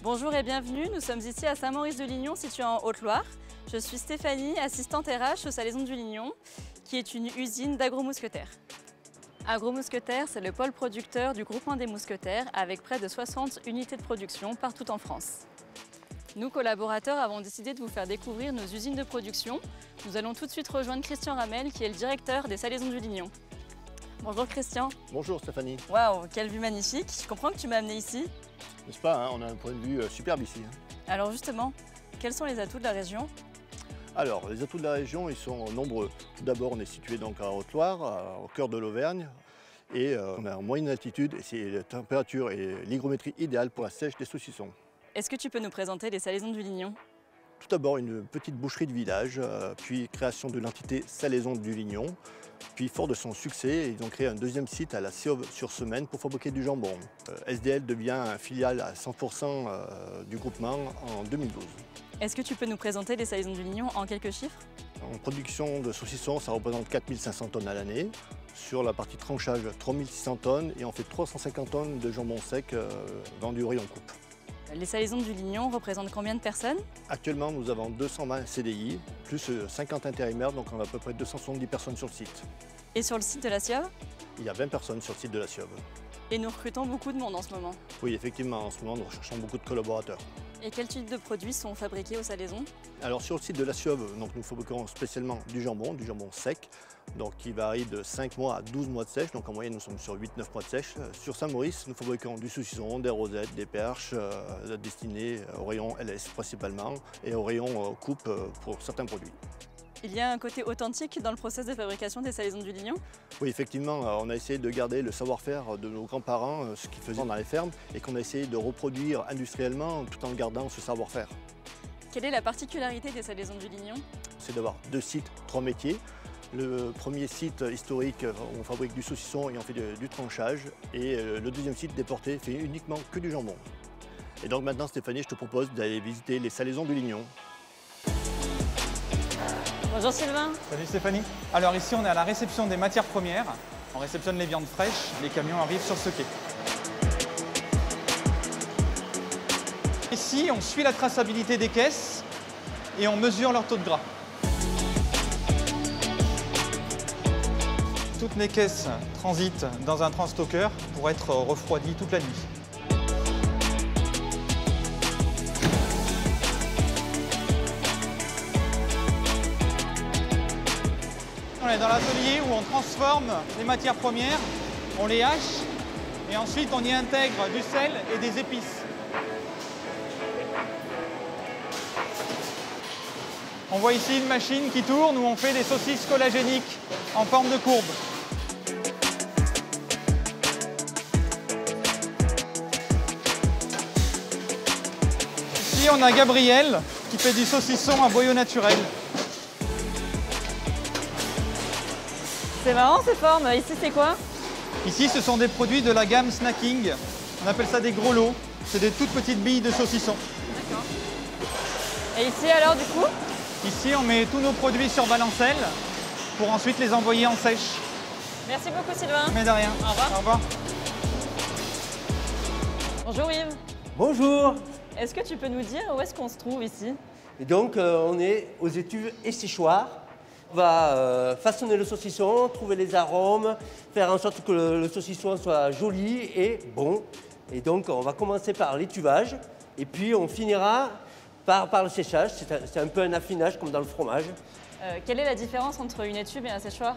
Bonjour et bienvenue, nous sommes ici à Saint-Maurice-de-Lignon, situé en Haute-Loire. Je suis Stéphanie, assistante RH au Salaison du Lignon, qui est une usine d'Agro-Mousquetaires. Agro-Mousquetaires, c'est le pôle producteur du groupement des mousquetaires, avec près de 60 unités de production partout en France. Nous, collaborateurs, avons décidé de vous faire découvrir nos usines de production. Nous allons tout de suite rejoindre Christian Ramel, qui est le directeur des Salaisons du Lignon. Bonjour Christian. Bonjour Stéphanie. Waouh, quelle vue magnifique. Je comprends que tu m'as amené ici. N'est-ce pas, hein, on a un point de vue superbe ici. Alors justement, quels sont les atouts de la région? Alors, les atouts de la région, ils sont nombreux. Tout d'abord, on est situé donc à Haute-Loire, au cœur de l'Auvergne. Et on est en moyenne altitude, et c'est la température et l'hygrométrie idéale pour la sèche des saucissons. Est-ce que tu peux nous présenter les Salaisons du Lignon? Tout d'abord, une petite boucherie de village, puis création de l'entité Salaison du Lignon. Puis, fort de son succès, ils ont créé un deuxième site à la Siobe-sur-Semaine pour fabriquer du jambon. SDL devient un filiale à 100% du groupement en 2012. Est-ce que tu peux nous présenter les Salaisons du Lignon en quelques chiffres? En production de saucissons, ça représente 4500 tonnes à l'année. Sur la partie tranchage, 3600 tonnes et on fait 350 tonnes de jambon sec vendu au rayon coupe. Les Salaisons du Lignon représentent combien de personnes? Actuellement, nous avons 220 CDI, plus 50 intérimaires, donc on a à peu près 270 personnes sur le site. Et sur le site de la Siobe? Il y a 20 personnes sur le site de la Siobe. Et nous recrutons beaucoup de monde en ce moment. Oui, effectivement, en ce moment, nous recherchons beaucoup de collaborateurs. Et quels types de produits sont fabriqués aux Salaisons? Alors sur le site de la Siobe, nous fabriquons spécialement du jambon sec, donc qui varie de 5 mois à 12 mois de sèche, donc en moyenne nous sommes sur 8-9 mois de sèche. Sur Saint-Maurice, nous fabriquons du saucisson, des rosettes, des perches, destinés au rayon LS principalement, et au rayon coupe pour certains produits. Il y a un côté authentique dans le process de fabrication des Salaisons du Lignon? Oui, effectivement, on a essayé de garder le savoir-faire de nos grands-parents, ce qu'ils faisaient dans les fermes, et qu'on a essayé de reproduire industriellement tout en gardant ce savoir-faire. Quelle est la particularité des Salaisons du Lignon? C'est d'avoir 2 sites, 3 métiers. Le premier site historique, où on fabrique du saucisson et on fait du tranchage. Et le deuxième site déporté fait uniquement que du jambon. Et donc maintenant, Stéphanie, je te propose d'aller visiter les Salaisons du Lignon. Bonjour Sylvain. Salut Stéphanie. Alors ici on est à la réception des matières premières. On réceptionne les viandes fraîches, les camions arrivent sur ce quai. Ici on suit la traçabilité des caisses et on mesure leur taux de gras. Toutes les caisses transitent dans un transstocker pour être refroidies toute la nuit. On est dans l'atelier où on transforme les matières premières, on les hache et ensuite on y intègre du sel et des épices. On voit ici une machine qui tourne où on fait des saucisses collagéniques en forme de courbe. Ici on a Gabriel qui fait du saucisson à boyau naturel. C'est marrant ces formes. Ici c'est quoi? Ici, ce sont des produits de la gamme snacking. On appelle ça des gros lots. C'est des toutes petites billes de saucisson. D'accord. Et ici alors du coup? Ici, on met tous nos produits sur balancelle pour ensuite les envoyer en sèche. Merci beaucoup Sylvain. Mais de rien. Au revoir. Au revoir. Bonjour Yves. Bonjour. Est-ce que tu peux nous dire où est-ce qu'on se trouve ici? Et donc, on est aux étuves et séchoirs. On va façonner le saucisson, trouver les arômes, faire en sorte que le saucisson soit joli et bon. Et donc, on va commencer par l'étuvage et puis on finira par le séchage. C'est un peu un affinage comme dans le fromage. Quelle est la différence entre une étuve et un séchoir?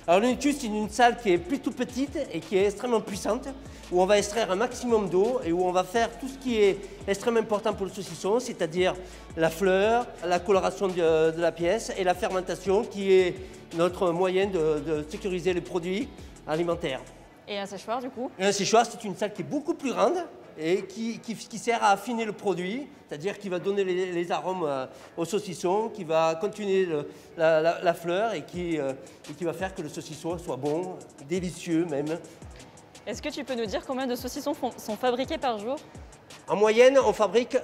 Alors l'étuve, c'est une salle qui est plutôt petite et qui est extrêmement puissante, où on va extraire un maximum d'eau et où on va faire tout ce qui est extrêmement important pour le saucisson, c'est-à-dire la fleur, la coloration de la pièce et la fermentation, qui est notre moyen de sécuriser les produits alimentaires. Et un séchoir du coup? Et un séchoir, c'est une salle qui est beaucoup plus grande et qui sert à affiner le produit, c'est-à-dire qui va donner les arômes au saucisson, qui va continuer la fleur et qui va faire que le saucisson soit bon, délicieux même. Est-ce que tu peux nous dire combien de saucissons sont fabriqués par jour? En moyenne, on fabrique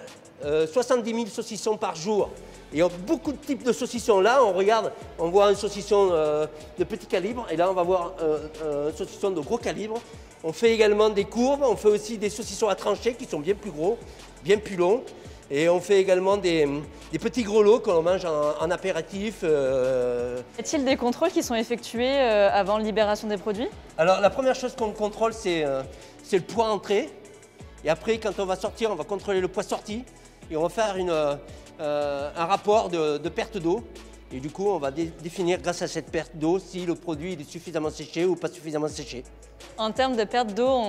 70 000 saucissons par jour. Et il y a beaucoup de types de saucissons. Là, on regarde, on voit un saucisson de petit calibre et là, on va voir un saucisson de gros calibre. On fait également des courbes, on fait aussi des saucissons à trancher qui sont bien plus gros. bien plus long. Et on fait également des petits grelots qu'on mange en apéritif. Y a-t-il des contrôles qui sont effectués avant la libération des produits? Alors la première chose qu'on contrôle, c'est le poids entrée. Et après, quand on va sortir, on va contrôler le poids sorti. Et on va faire un rapport de perte d'eau. Et du coup, on va définir grâce à cette perte d'eau si le produit est suffisamment séché ou pas suffisamment séché. En termes de perte d'eau,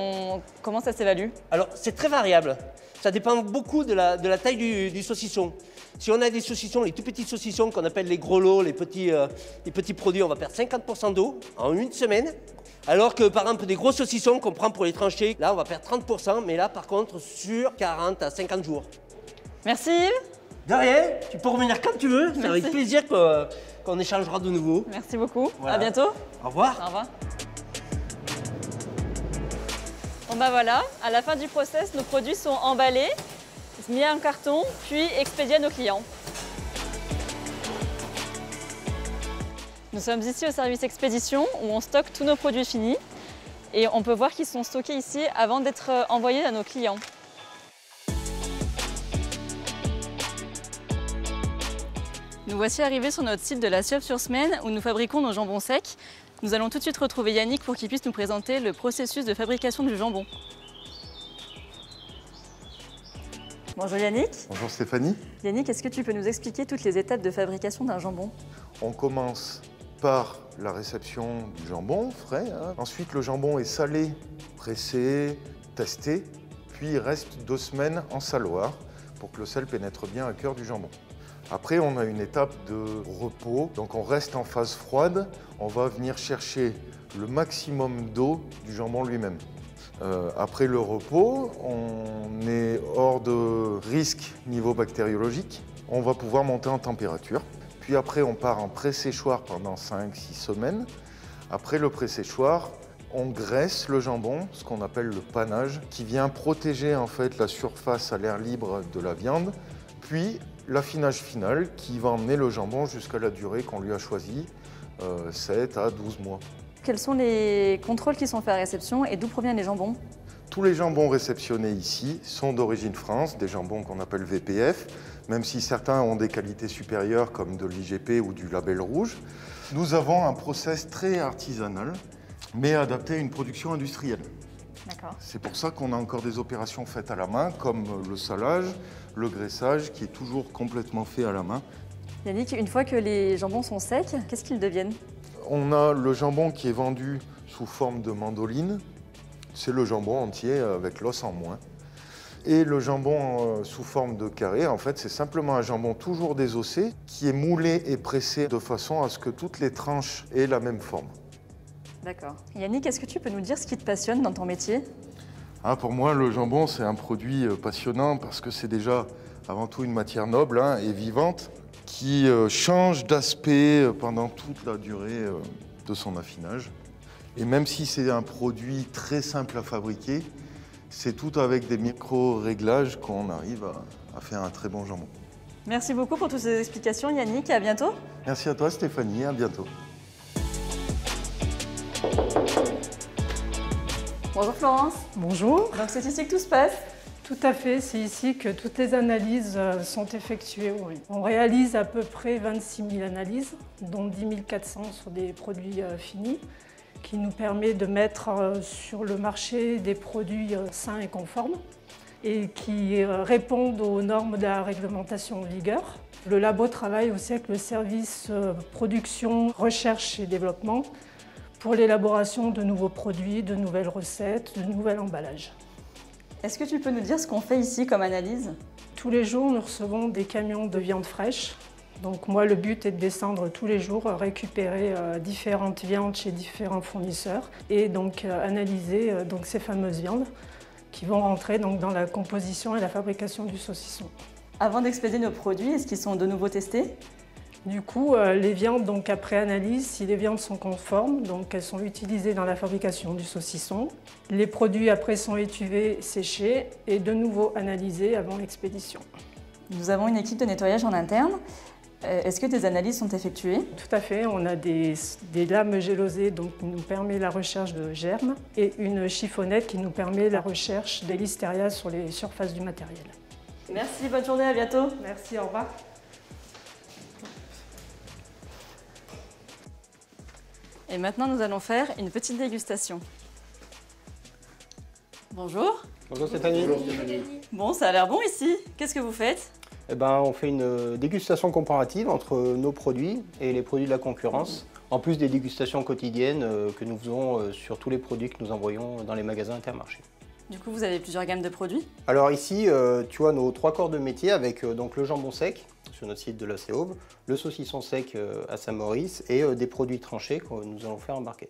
comment ça s'évalue? Alors, c'est très variable. Ça dépend beaucoup de la taille du saucisson. Si on a des saucissons, les tout petits saucissons qu'on appelle les gros lots, les petits produits, on va perdre 50% d'eau en une semaine. Alors que par exemple des gros saucissons qu'on prend pour les trancher, là on va perdre 30%, mais là par contre sur 40 à 50 jours. Merci Yves. De rien, tu peux revenir quand tu veux, c'est avec plaisir qu'on échangera de nouveau. Merci beaucoup, Voilà. À bientôt. Au revoir. Au revoir. Bon bah voilà, à la fin du process, nos produits sont emballés, mis en carton, puis expédiés à nos clients. Nous sommes ici au service expédition où on stocke tous nos produits finis et on peut voir qu'ils sont stockés ici avant d'être envoyés à nos clients. Nous voici arrivés sur notre site de La Cioble-sur-Smaine où nous fabriquons nos jambons secs. Nous allons tout de suite retrouver Yannick pour qu'il puisse nous présenter le processus de fabrication du jambon. Bonjour Yannick. Bonjour Stéphanie. Yannick, est-ce que tu peux nous expliquer toutes les étapes de fabrication d'un jambon? On commence par la réception du jambon frais. Ensuite, le jambon est salé, pressé, testé, puis il reste 2 semaines en saloir pour que le sel pénètre bien au cœur du jambon. Après, on a une étape de repos, donc on reste en phase froide. On va venir chercher le maximum d'eau du jambon lui-même. Après le repos, on est hors de risque niveau bactériologique. On va pouvoir monter en température. Puis après, on part en pré-séchoir pendant 5-6 semaines. Après le pré-séchoir, on graisse le jambon, ce qu'on appelle le panage, qui vient protéger en fait la surface à l'air libre de la viande. Puis l'affinage final qui va emmener le jambon jusqu'à la durée qu'on lui a choisie, 7 à 12 mois. Quels sont les contrôles qui sont faits à réception et d'où proviennent les jambons? Tous les jambons réceptionnés ici sont d'origine France, des jambons qu'on appelle VPF, même si certains ont des qualités supérieures comme de l'IGP ou du label rouge. Nous avons un process très artisanal, mais adapté à une production industrielle. D'accord. C'est pour ça qu'on a encore des opérations faites à la main, comme le salage, le graissage, qui est toujours complètement fait à la main. Yannick, une fois que les jambons sont secs, qu'est-ce qu'ils deviennent? On a le jambon qui est vendu sous forme de mandoline. C'est le jambon entier avec l'os en moins. Et le jambon sous forme de carré, en fait, c'est simplement un jambon toujours désossé qui est moulé et pressé de façon à ce que toutes les tranches aient la même forme. D'accord. Yannick, est-ce que tu peux nous dire ce qui te passionne dans ton métier? Pour moi, le jambon, c'est un produit passionnant parce que c'est déjà avant tout une matière noble et vivante qui change d'aspect pendant toute la durée de son affinage. Et même si c'est un produit très simple à fabriquer, c'est tout avec des micro-réglages qu'on arrive à faire un très bon jambon. Merci beaucoup pour toutes ces explications Yannick, à bientôt. Merci à toi Stéphanie, à bientôt. Bonjour Florence. Bonjour. Donc c'est ici que tout se passe? Tout à fait, c'est ici que toutes les analyses sont effectuées. Oui. On réalise à peu près 26 000 analyses, dont 10 400 sur des produits finis, qui nous permet de mettre sur le marché des produits sains et conformes et qui répondent aux normes de la réglementation en vigueur. Le labo travaille aussi avec le service production, recherche et développement pour l'élaboration de nouveaux produits, de nouvelles recettes, de nouveaux emballages. Est-ce que tu peux nous dire ce qu'on fait ici comme analyse? Tous les jours, nous recevons des camions de viande fraîche. Donc moi, le but est de descendre tous les jours, récupérer différentes viandes chez différents fournisseurs et donc analyser ces fameuses viandes qui vont rentrer donc, dans la composition et la fabrication du saucisson. Avant d'expédier nos produits, est-ce qu'ils sont de nouveau testés? Du coup, les viandes, donc après analyse, si les viandes sont conformes, donc elles sont utilisées dans la fabrication du saucisson. Les produits après sont étuvés, séchés et de nouveau analysés avant l'expédition. Nous avons une équipe de nettoyage en interne. Est-ce que des analyses sont effectuées? Tout à fait, on a des lames gélosées donc, qui nous permet la recherche de germes et une chiffonnette qui nous permet la recherche des listeria sur les surfaces du matériel. Merci, bonne journée, à bientôt. Merci, au revoir. Et maintenant, nous allons faire une petite dégustation. Bonjour. Bonjour Stéphanie. Bon, ça a l'air bon ici. Qu'est-ce que vous faites? Eh ben, on fait une dégustation comparative entre nos produits et les produits de la concurrence, en plus des dégustations quotidiennes que nous faisons sur tous les produits que nous envoyons dans les magasins Intermarché. Du coup, vous avez plusieurs gammes de produits? Alors ici, tu vois nos 3 corps de métier avec donc le jambon sec sur notre site de la Séaube, le saucisson sec à Saint-Maurice et des produits tranchés que nous allons faire embarquer.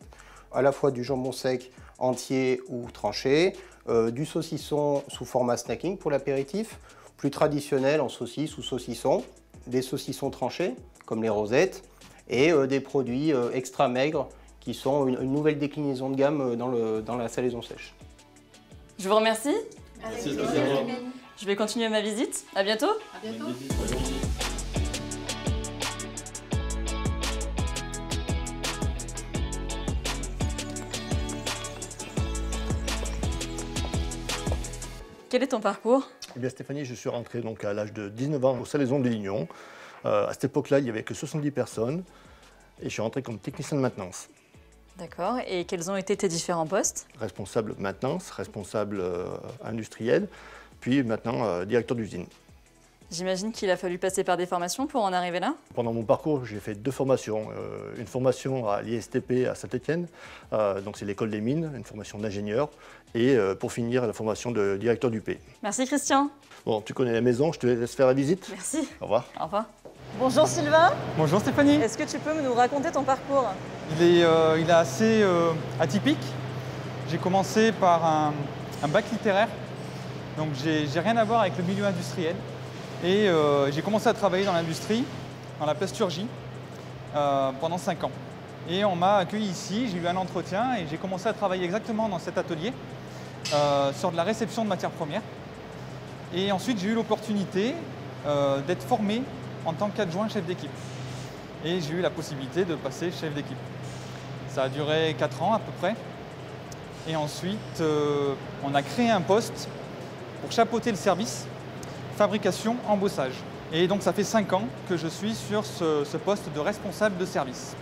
À la fois du jambon sec entier ou tranché, du saucisson sous format snacking pour l'apéritif, plus traditionnel en saucisse ou saucisson, des saucissons tranchés comme les rosettes et des produits extra maigres qui sont une nouvelle déclinaison de gamme dans la salaison sèche. Je vous remercie. Merci. Je vais continuer ma visite. À bientôt. À bientôt. Quel est ton parcours? Eh bien Stéphanie, je suis rentré donc à l'âge de 19 ans au Salaison de Lignon. À cette époque-là, il n'y avait que 70 personnes et je suis rentré comme technicien de maintenance. D'accord. Et quels ont été tes différents postes? Responsable maintenance, responsable industriel, puis maintenant directeur d'usine. J'imagine qu'il a fallu passer par des formations pour en arriver là? Pendant mon parcours, j'ai fait 2 formations. Une formation à l'ISTP à Saint-Étienne, donc c'est l'école des mines, une formation d'ingénieur, et pour finir, la formation de directeur d'UP. Merci Christian. Bon, tu connais la maison, je te laisse faire la visite. Merci. Au revoir. Au revoir. Bonjour Sylvain. Bonjour Stéphanie. Est-ce que tu peux nous raconter ton parcours? Il est assez atypique. J'ai commencé par un bac littéraire, donc j'ai rien à voir avec le milieu industriel. Et j'ai commencé à travailler dans l'industrie, dans la plasturgie, pendant 5 ans. Et on m'a accueilli ici, j'ai eu un entretien et j'ai commencé à travailler exactement dans cet atelier, sur de la réception de matières premières. Et ensuite, j'ai eu l'opportunité d'être formé en tant qu'adjoint chef d'équipe. Et j'ai eu la possibilité de passer chef d'équipe. Ça a duré 4 ans à peu près. Et ensuite, on a créé un poste pour chapeauter le service fabrication, embossage. Et donc ça fait 5 ans que je suis sur ce poste de responsable de service.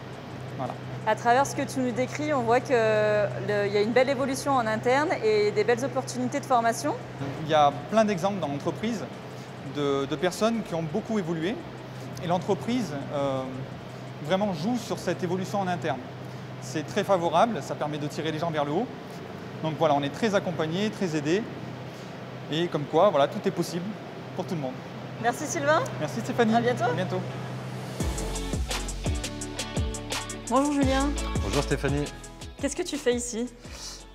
Voilà. À travers ce que tu nous décris, on voit qu'il y a une belle évolution en interne et des belles opportunités de formation. Il y a plein d'exemples dans l'entreprise de personnes qui ont beaucoup évolué et l'entreprise vraiment joue sur cette évolution en interne. C'est très favorable, ça permet de tirer les gens vers le haut. Donc voilà, on est très accompagnés, très aidés et comme quoi, voilà, tout est possible pour tout le monde. Merci Sylvain. Merci Stéphanie. À bientôt. À bientôt. Bonjour Julien. Bonjour Stéphanie. Qu'est-ce que tu fais ici?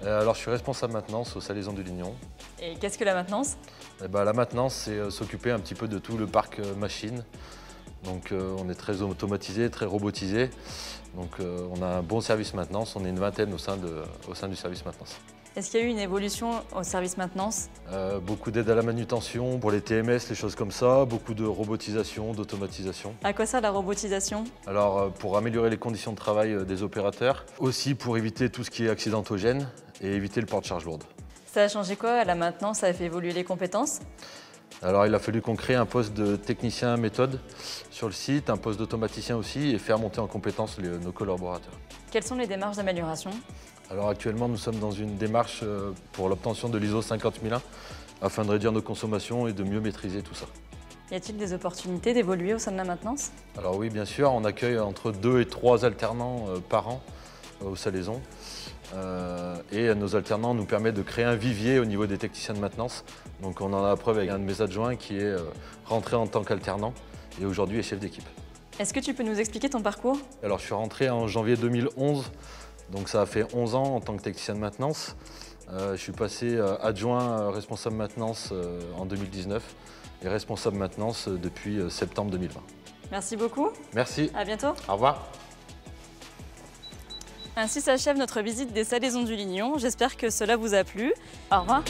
Alors je suis responsable maintenance au Salaison du Lignon. Et qu'est-ce que la maintenance? La maintenance, c'est s'occuper un petit peu de tout le parc machine. Donc on est très automatisé, très robotisé. Donc on a un bon service maintenance, on est une vingtaine au sein du service maintenance. Est-ce qu'il y a eu une évolution au service maintenance? Beaucoup d'aide à la manutention pour les TMS, les choses comme ça, beaucoup de robotisation, d'automatisation. À quoi sert la robotisation? Alors pour améliorer les conditions de travail des opérateurs, aussi pour éviter tout ce qui est accidentogène et éviter le port de charge lourde. Ça a changé quoi à la maintenance? Ça a fait évoluer les compétences? Alors il a fallu qu'on crée un poste de technicien méthode sur le site, un poste d'automaticien aussi et faire monter en compétence nos collaborateurs. Quelles sont les démarches d'amélioration? Alors actuellement nous sommes dans une démarche pour l'obtention de l'ISO 50001 afin de réduire nos consommations et de mieux maîtriser tout ça. Y a-t-il des opportunités d'évoluer au sein de la maintenance? Alors oui bien sûr, on accueille entre 2 et 3 alternants par an au Salaison. Et nos alternants nous permettent de créer un vivier au niveau des techniciens de maintenance. Donc on en a la preuve avec un de mes adjoints qui est rentré en tant qu'alternant et aujourd'hui est chef d'équipe. Est-ce que tu peux nous expliquer ton parcours? Alors je suis rentré en janvier 2011, donc ça a fait 11 ans en tant que technicien de maintenance. Je suis passé adjoint responsable maintenance en 2019 et responsable maintenance depuis septembre 2020. Merci beaucoup. Merci. À bientôt. Au revoir. Ainsi s'achève notre visite des Salaisons du Lignon. J'espère que cela vous a plu. Au revoir.